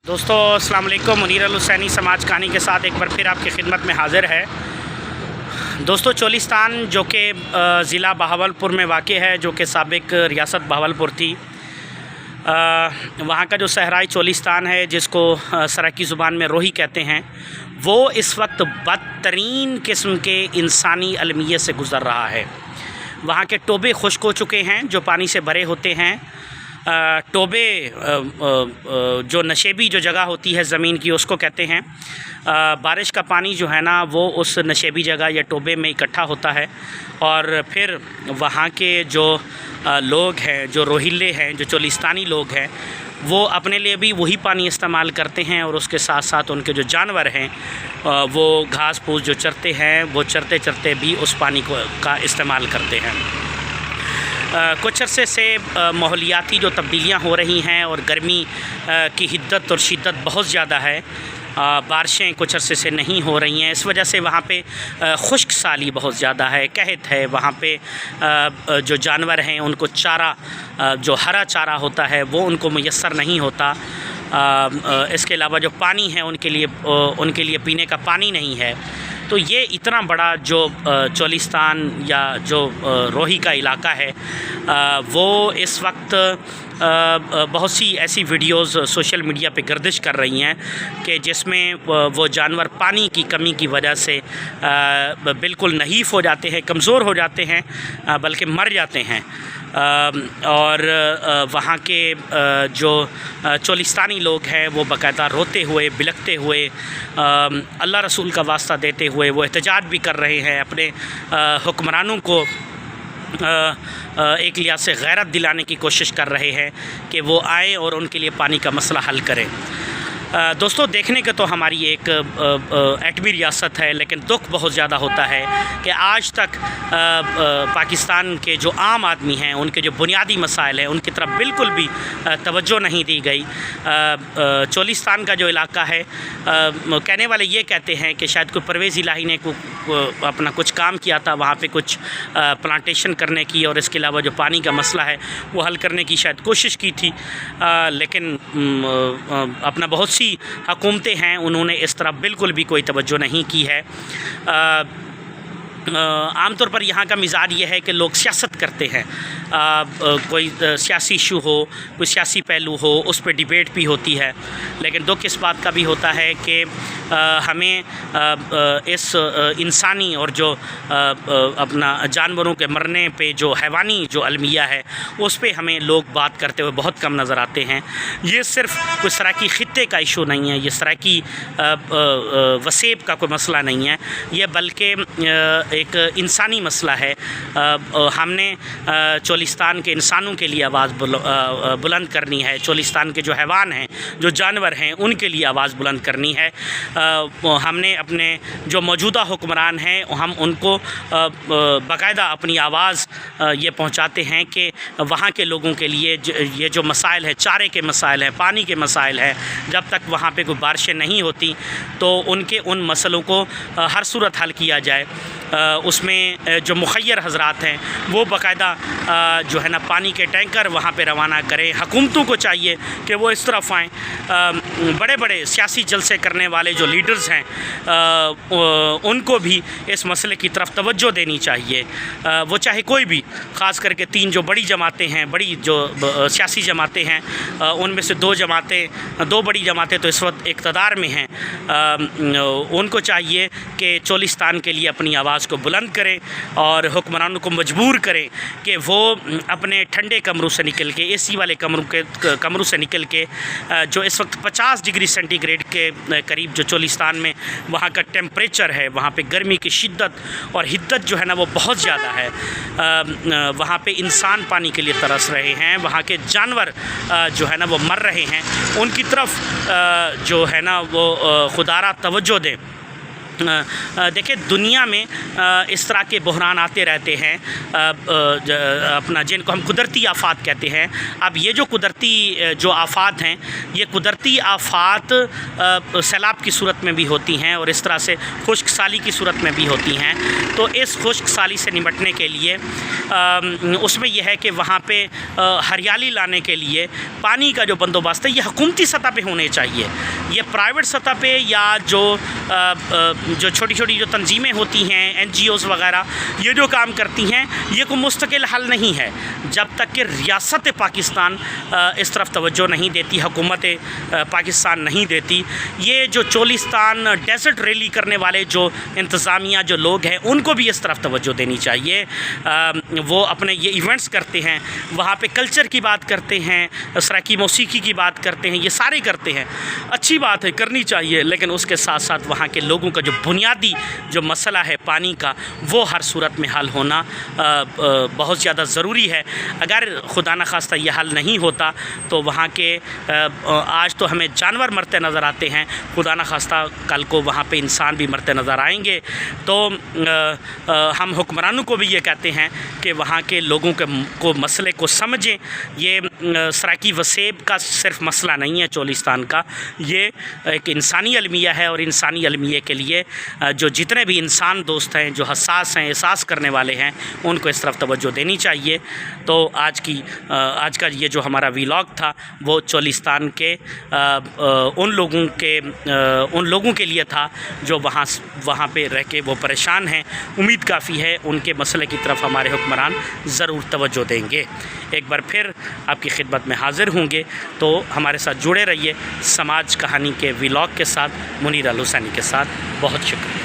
दोस्तों अस्सलाम वालेकुम। मुनीर अल हुसैनी समाज कहानी के साथ एक बार फिर आपकी खिदमत में हाज़िर है। दोस्तों चोलिस्तान जो कि ज़िला बहावलपुर में वाक़ है, जो कि साबिक रियासत बहावलपुर थी, वहाँ का जो सहराई चोलिस्तान है, जिसको सराकी ज़ुबान में रोही कहते हैं, वो इस वक्त बदतरीन किस्म के इंसानी अलमियत से गुज़र रहा है। वहाँ के टोबे खुश्क हो चुके हैं जो पानी से भरे होते हैं। टोबे जो नशेबी जो जगह होती है ज़मीन की, उसको कहते हैं। बारिश का पानी जो है ना, वो उस नशेबी जगह या टोबे में इकट्ठा होता है और फिर वहाँ के जो लोग हैं, जो रोहिल्ले हैं, जो चोलिस्तानी लोग हैं, वो अपने लिए भी वही पानी इस्तेमाल करते हैं और उसके साथ साथ उनके जो जानवर हैं वो घास फूस जो चरते हैं, वो चरते चरते भी उस पानी का इस्तेमाल करते हैं। कुछ अरसे से माहौलियाती जो तब्दीलियाँ हो रही हैं और गर्मी की हिद्दत और शिद्दत बहुत ज़्यादा है। बारिशें कुछ अरसे से नहीं हो रही हैं, इस वजह से वहाँ पे खुश्क साली बहुत ज़्यादा है, कहत है। वहाँ पे जो जानवर हैं उनको चारा, जो हरा चारा होता है, वो उनको मुयस्सर नहीं होता। इसके अलावा जो पानी है उनके लिए पीने का पानी नहीं है। तो ये इतना बड़ा जो चोलिस्तान या जो रोही का इलाका है, वो इस वक्त बहुत सी ऐसी वीडियोस सोशल मीडिया पे गर्दिश कर रही हैं कि जिसमें वो जानवर पानी की कमी की वजह से बिल्कुल नहीफ़ हो जाते हैं, कमज़ोर हो जाते हैं, बल्कि मर जाते हैं। और वहाँ के जो चोलिस्तानी लोग हैं वो बाकायदा रोते हुए, बिलखते हुए, अल्लाह रसूल का वास्ता देते हुए वो एहतजाज भी कर रहे हैं। अपने हुक्मरानों को एक लिहाज से गैरत दिलाने की कोशिश कर रहे हैं कि वो आएँ और उनके लिए पानी का मसला हल करें। दोस्तों देखने के तो हमारी एक एटमी रियासत है, लेकिन दुख बहुत ज़्यादा होता है कि आज तक पाकिस्तान के जो आम आदमी हैं, उनके जो बुनियादी मसाइल हैं, उनकी तरफ बिल्कुल भी तवज्जो नहीं दी गई। चोलिस्तान का जो इलाका है, कहने वाले ये कहते हैं कि शायद कोई परवेज़ इलाही ने अपना कुछ काम किया था, वहाँ पे कुछ प्लांटेशन करने की और इसके अलावा जो पानी का मसला है वो हल करने की शायद कोशिश की थी, लेकिन अपना बहुत सी हुकूमतें हैं, उन्होंने इस तरफ बिल्कुल भी कोई तवज्जो नहीं की है। आमतौर पर यहाँ का मिजाज ये है कि लोग सियासत करते हैं। कोई सियासी इशू हो, कोई सियासी पहलू हो, उस पर डिबेट भी होती है, लेकिन दुख इस बात का भी होता है कि हमें इस इंसानी और जो अपना जानवरों के मरने पे जो हैवानी जो अलमिया है, उस पे हमें लोग बात करते हुए बहुत कम नज़र आते हैं। ये सिर्फ कोई सराकी ख़ित्ते का इशू नहीं है, ये सराकी वसेब का कोई मसला नहीं है, ये बल्कि एक इंसानी मसला है। हमने चोलिस्तान के इंसानों के लिए आवाज़ बुलंद करनी है, चोलिस्तान के जो हैवान हैं, जो जानवर हैं, उनके लिए आवाज़ बुलंद करनी है। हमने अपने जो मौजूदा हुक्मरान हैं, हम उनको बाकायदा अपनी आवाज़ ये पहुंचाते हैं कि वहाँ के लोगों के लिए ये जो मसाइल है, चारे के मसाइल हैं, पानी के मसाइल हैं, जब तक वहाँ पे कोई बारिशें नहीं होती तो उनके उन मसलों को हर सूरत हल किया जाए। उसमें जो मुखय्यर हज़रात हैं वो बाकायदा जो है ना पानी के टैंकर वहाँ पे रवाना करें। हुकूमतों को चाहिए कि वो इस तरफ आएँ। बड़े बड़े सियासी जलसे करने वाले जो लीडर्स हैं उनको भी इस मसले की तरफ तवज्जो देनी चाहिए। वो चाहे कोई भी, ख़ास करके तीन जो बड़ी जमातें हैं, बड़ी जो सियासी जमातें हैं, उनमें से दो बड़ी जमातें तो इस वक्त इक़्तिदार में हैं। उनको चाहिए कि चोलिस्तान के लिए अपनी आवाज़ को बुलंद करें और हुक्मरानों को मजबूर करें कि वो अपने ठंडे कमरों से निकल के, एसी वाले कमरों से निकल के, जो इस वक्त 50 डिग्री सेंटीग्रेड के करीब जो चोलिस्तान में वहाँ का टेम्परेचर है, वहाँ पे गर्मी की शिद्दत और हिद्दत जो है ना वो बहुत ज़्यादा है। वहाँ पे इंसान पानी के लिए तरस रहे हैं, वहाँ के जानवर जो है ना वो मर रहे हैं। उनकी तरफ जो है ना वो खुदारा तवज्जो दें। دیکھیں دنیا میں اس طرح کے بحران آتے رہتے ہیں اپنا جن کو ہم قدرتی آفات کہتے ہیں. اب یہ جو قدرتی جو آفات ہیں یہ قدرتی آفات سیلاب کی صورت میں بھی ہوتی ہیں اور اس طرح سے خشک سالی کی صورت میں بھی ہوتی ہیں. تو اس خشک سالی سے نمٹنے کے لیے اس میں یہ ہے کہ وہاں پہ ہریالی لانے کے لیے پانی کا جو بندوبست ہے یہ حکومتی سطح پہ ہونے چاہیے. یہ پرائیویٹ سطح پہ یا جو چھوٹی چھوٹی جو تنظیمیں ہوتی ہیں این جی اوز وغیرہ یہ جو کام کرتی ہیں یہ کوئی مستقل حل نہیں ہے جب تک کہ ریاست پاکستان اس طرف توجہ نہیں دیتی, حکومت پاکستان نہیں دیتی. یہ جو چولستان ڈیزرٹ ریلی کرنے والے جو انتظامیہ جو لوگ ہیں ان کو بھی اس طرف توجہ دینی چاہیے. وہ اپنے یہ ایونٹس کرتے ہیں, وہاں پہ کلچر کی بات کرتے ہیں, سرائیکی موسیقی کی بات کرتے ہیں, یہ سارے کرتے ہیں, اچھی بات ہے کرنی چاہیے, لیکن اس کے ساتھ ساتھ وہاں کے لوگوں کا جو بنیادی جو مسئلہ ہے پانی کا وہ ہر صورت میں حل ہونا بہت زیادہ ضروری ہے. اگر خدا نخواستہ یہ حل نہیں ہوتا تو وہاں کے آج تو ہمیں جانور مرتے نظر آتے ہیں, خدا نخواستہ کل کو وہاں پہ انسان بھی مرتے نظر آئیں گے. تو ہم حکمرانوں کو بھی یہ کہتے ہیں کہ وہاں کے لوگوں کو مسئلے کو سمجھیں. یہ سرائیکی وسیب کا صرف مسئلہ نہیں ہے چولستان کا, یہ ایک انسانی المیہ ہے اور انسانی المیہ کے لیے جو جتنے بھی انسان دوست ہیں جو حساس ہیں احساس کرنے والے ہیں ان کو اس طرف توجہ دینی چاہیے. تو آج کا یہ جو ہمارا ویلاگ تھا وہ چولستان کے ان لوگوں کے لیے تھا جو وہاں پہ رہ کے وہ پریشان ہیں. امید کافی ہے ان کے مسئلے کی طرف ہمارے حکمران ضرور توجہ دیں گے. ایک بار پھر آپ کی خدمت میں حاضر ہوں گے, تو ہمارے ساتھ جڑے رہیے سماج کہانی کے ویلاگ کے ساتھ, منیر الحسینی کے ساتھ. بہت شکریہ.